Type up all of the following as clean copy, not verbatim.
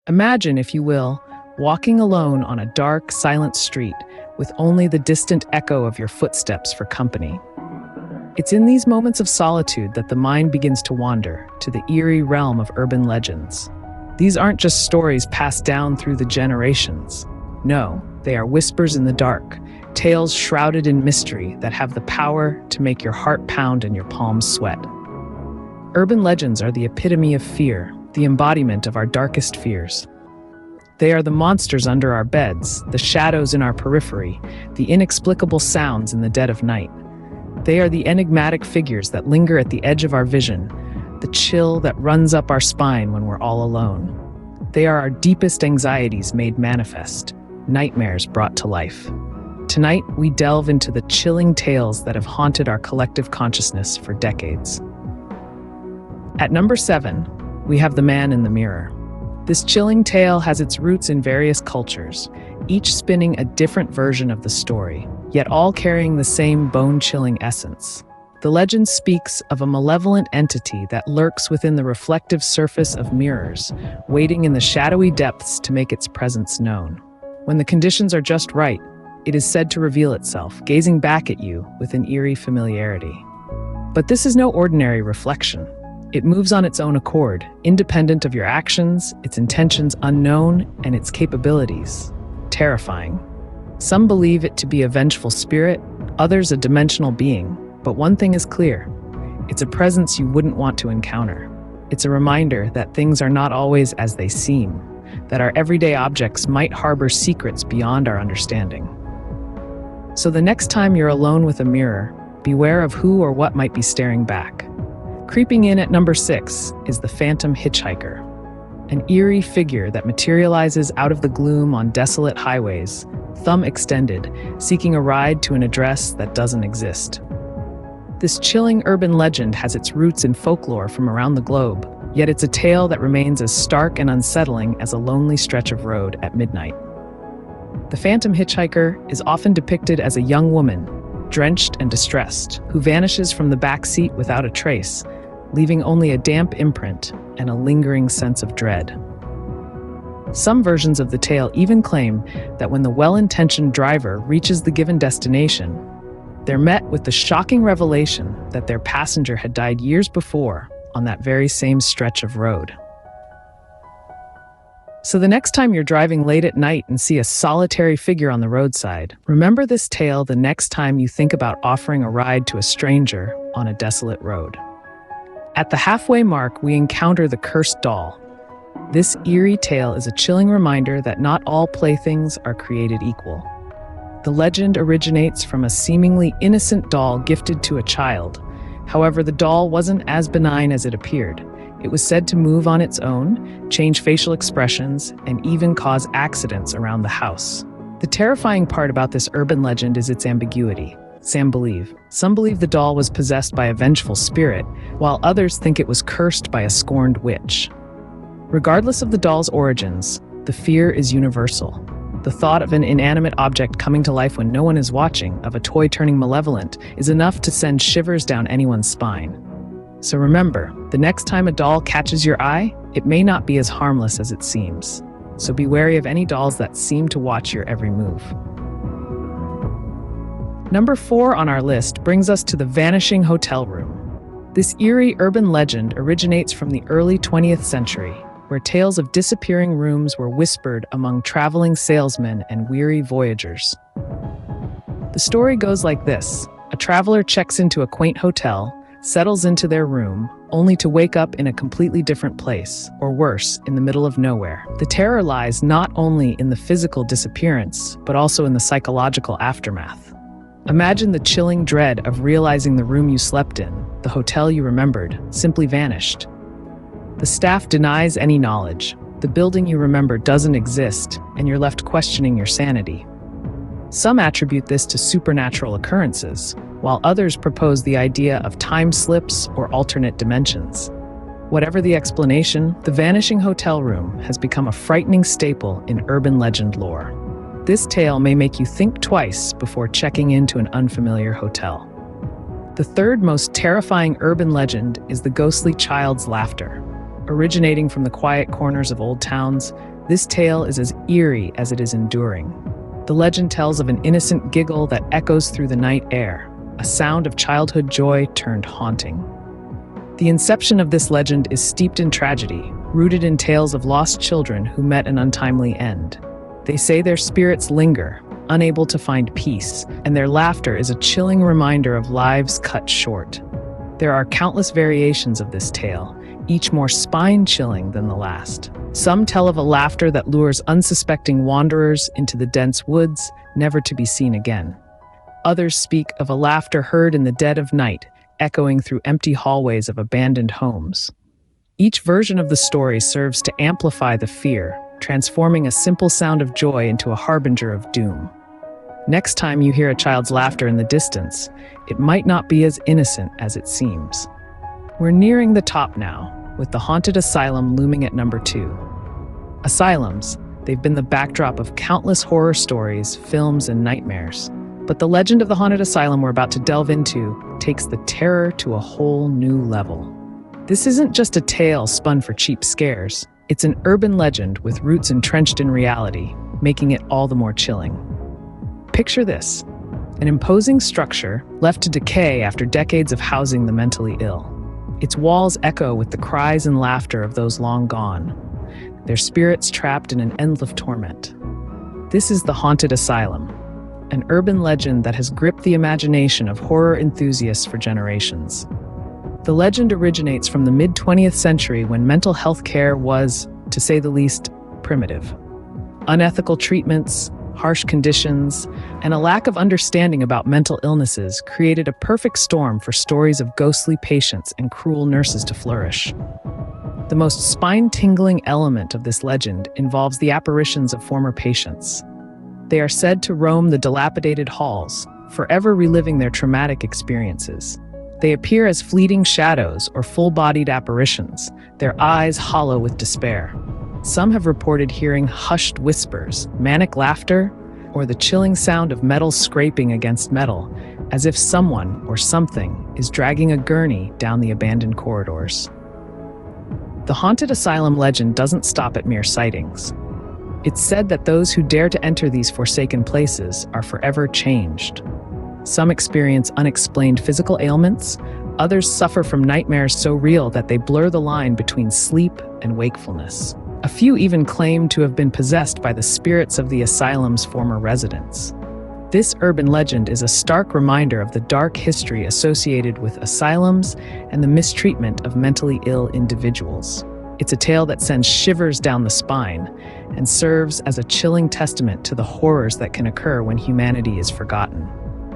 Imagine, if you will, walking alone on a dark, silent street with only the distant echo of your footsteps for company. It's in these moments of solitude that the mind begins to wander to the eerie realm of urban legends. These aren't just stories passed down through the generations. No, they are whispers in the dark, tales shrouded in mystery that have the power to make your heart pound and your palms sweat. Urban legends are the epitome of fear, the embodiment of our darkest fears. They are the monsters under our beds, the shadows in our periphery, the inexplicable sounds in the dead of night. They are the enigmatic figures that linger at the edge of our vision, the chill that runs up our spine when we're all alone. They are our deepest anxieties made manifest, nightmares brought to life. Tonight, we delve into the chilling tales that have haunted our collective consciousness for decades. At number 7, we have The Man in the Mirror. This chilling tale has its roots in various cultures, each spinning a different version of the story, yet all carrying the same bone-chilling essence. The legend speaks of a malevolent entity that lurks within the reflective surface of mirrors, waiting in the shadowy depths to make its presence known. When the conditions are just right, it is said to reveal itself, gazing back at you with an eerie familiarity. But this is no ordinary reflection. It moves on its own accord, independent of your actions, its intentions unknown, and its capabilities terrifying. Some believe it to be a vengeful spirit, others a dimensional being. But one thing is clear: it's a presence you wouldn't want to encounter. It's a reminder that things are not always as they seem, that our everyday objects might harbor secrets beyond our understanding. So the next time you're alone with a mirror, beware of who or what might be staring back. Creeping in at number 6 is the Phantom Hitchhiker, an eerie figure that materializes out of the gloom on desolate highways, thumb extended, seeking a ride to an address that doesn't exist. This chilling urban legend has its roots in folklore from around the globe, yet it's a tale that remains as stark and unsettling as a lonely stretch of road at midnight. The Phantom Hitchhiker is often depicted as a young woman, drenched and distressed, who vanishes from the back seat without a trace, leaving only a damp imprint and a lingering sense of dread. Some versions of the tale even claim that when the well-intentioned driver reaches the given destination, they're met with the shocking revelation that their passenger had died years before on that very same stretch of road. So the next time you're driving late at night and see a solitary figure on the roadside, remember this tale the next time you think about offering a ride to a stranger on a desolate road. At the halfway mark, we encounter the cursed doll. This eerie tale is a chilling reminder that not all playthings are created equal. The legend originates from a seemingly innocent doll gifted to a child. However, the doll wasn't as benign as it appeared. It was said to move on its own, change facial expressions, and even cause accidents around the house. The terrifying part about this urban legend is its ambiguity. Some believe the doll was possessed by a vengeful spirit, while others think it was cursed by a scorned witch. Regardless of the doll's origins, the fear is universal. The thought of an inanimate object coming to life when no one is watching, of a toy turning malevolent, is enough to send shivers down anyone's spine. So remember, the next time a doll catches your eye, it may not be as harmless as it seems. So be wary of any dolls that seem to watch your every move. Number 4 on our list brings us to the Vanishing Hotel Room. This eerie urban legend originates from the early 20th century, where tales of disappearing rooms were whispered among traveling salesmen and weary voyagers. The story goes like this: a traveler checks into a quaint hotel, settles into their room, only to wake up in a completely different place, or worse, in the middle of nowhere. The terror lies not only in the physical disappearance, but also in the psychological aftermath. Imagine the chilling dread of realizing the room you slept in, the hotel you remembered, simply vanished. The staff denies any knowledge. The building you remember doesn't exist, and you're left questioning your sanity. Some attribute this to supernatural occurrences, while others propose the idea of time slips or alternate dimensions. Whatever the explanation, the Vanishing Hotel Room has become a frightening staple in urban legend lore. This tale may make you think twice before checking into an unfamiliar hotel. The third most terrifying urban legend is the ghostly child's laughter. Originating from the quiet corners of old towns, This tale is as eerie as it is enduring. The legend tells of an innocent giggle that echoes through the night air, a sound of childhood joy turned haunting. The inception of this legend is steeped in tragedy, rooted in tales of lost children who met an untimely end. They say their spirits linger, unable to find peace, and their laughter is a chilling reminder of lives cut short. There are countless variations of this tale, each more spine-chilling than the last. Some tell of a laughter that lures unsuspecting wanderers into the dense woods, never to be seen again. Others speak of a laughter heard in the dead of night, echoing through empty hallways of abandoned homes. Each version of the story serves to amplify the fear, transforming a simple sound of joy into a harbinger of doom. Next time you hear a child's laughter in the distance, it might not be as innocent as it seems. We're nearing the top now, with the haunted asylum looming at number 2. Asylums, they've been the backdrop of countless horror stories, films, and nightmares. But the legend of the haunted asylum we're about to delve into takes the terror to a whole new level. This isn't just a tale spun for cheap scares. It's an urban legend with roots entrenched in reality, making it all the more chilling. Picture this: an imposing structure left to decay after decades of housing the mentally ill. Its walls echo with the cries and laughter of those long gone, their spirits trapped in an endless torment. This is the haunted asylum, an urban legend that has gripped the imagination of horror enthusiasts for generations. The legend originates from the mid-20th century when mental health care was, to say the least, primitive. Unethical treatments, harsh conditions, and a lack of understanding about mental illnesses created a perfect storm for stories of ghostly patients and cruel nurses to flourish. The most spine-tingling element of this legend involves the apparitions of former patients. They are said to roam the dilapidated halls, forever reliving their traumatic experiences. They appear as fleeting shadows or full-bodied apparitions, their eyes hollow with despair. Some have reported hearing hushed whispers, manic laughter, or the chilling sound of metal scraping against metal, as if someone or something is dragging a gurney down the abandoned corridors. The haunted asylum legend doesn't stop at mere sightings. It's said that those who dare to enter these forsaken places are forever changed. Some experience unexplained physical ailments, others suffer from nightmares so real that they blur the line between sleep and wakefulness. A few even claim to have been possessed by the spirits of the asylum's former residents. This urban legend is a stark reminder of the dark history associated with asylums and the mistreatment of mentally ill individuals. It's a tale that sends shivers down the spine and serves as a chilling testament to the horrors that can occur when humanity is forgotten.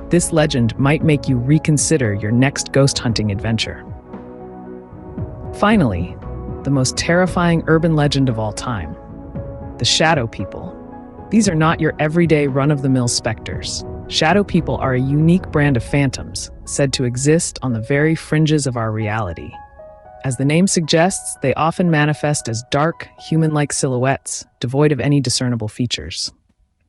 This legend might make you reconsider your next ghost hunting adventure. Finally, the most terrifying urban legend of all time: the Shadow People. These are not your everyday run-of-the-mill specters. Shadow People are a unique brand of phantoms, said to exist on the very fringes of our reality. As the name suggests, they often manifest as dark, human-like silhouettes, devoid of any discernible features.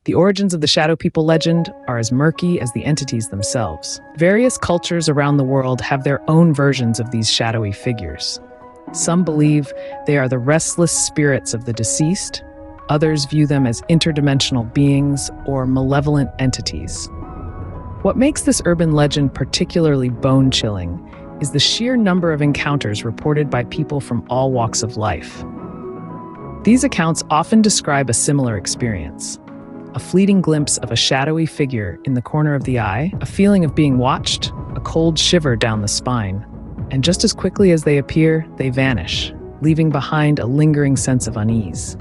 The origins of the Shadow People legend are as murky as the entities themselves. Various cultures around the world have their own versions of these shadowy figures. Some believe they are the restless spirits of the deceased. Others view them as interdimensional beings or malevolent entities. What makes this urban legend particularly bone-chilling is the sheer number of encounters reported by people from all walks of life. These accounts often describe a similar experience: a fleeting glimpse of a shadowy figure in the corner of the eye, a feeling of being watched, a cold shiver down the spine. And just as quickly as they appear, they vanish, leaving behind a lingering sense of unease.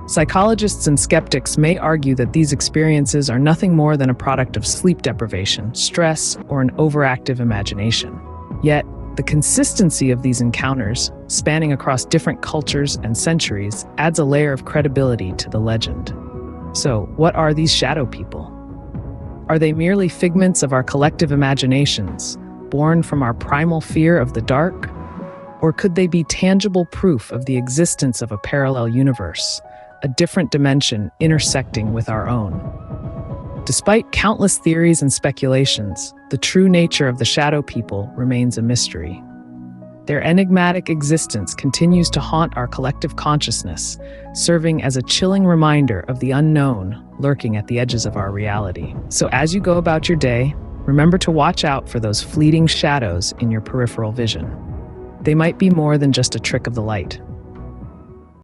Psychologists and skeptics may argue that these experiences are nothing more than a product of sleep deprivation, stress, or an overactive imagination. Yet, the consistency of these encounters, spanning across different cultures and centuries, adds a layer of credibility to the legend. So, what are these shadow people? Are they merely figments of our collective imaginations, born from our primal fear of the dark? Or could they be tangible proof of the existence of a parallel universe, a different dimension intersecting with our own? Despite countless theories and speculations, the true nature of the shadow people remains a mystery. Their enigmatic existence continues to haunt our collective consciousness, serving as a chilling reminder of the unknown lurking at the edges of our reality. So as you go about your day, remember to watch out for those fleeting shadows in your peripheral vision. They might be more than just a trick of the light.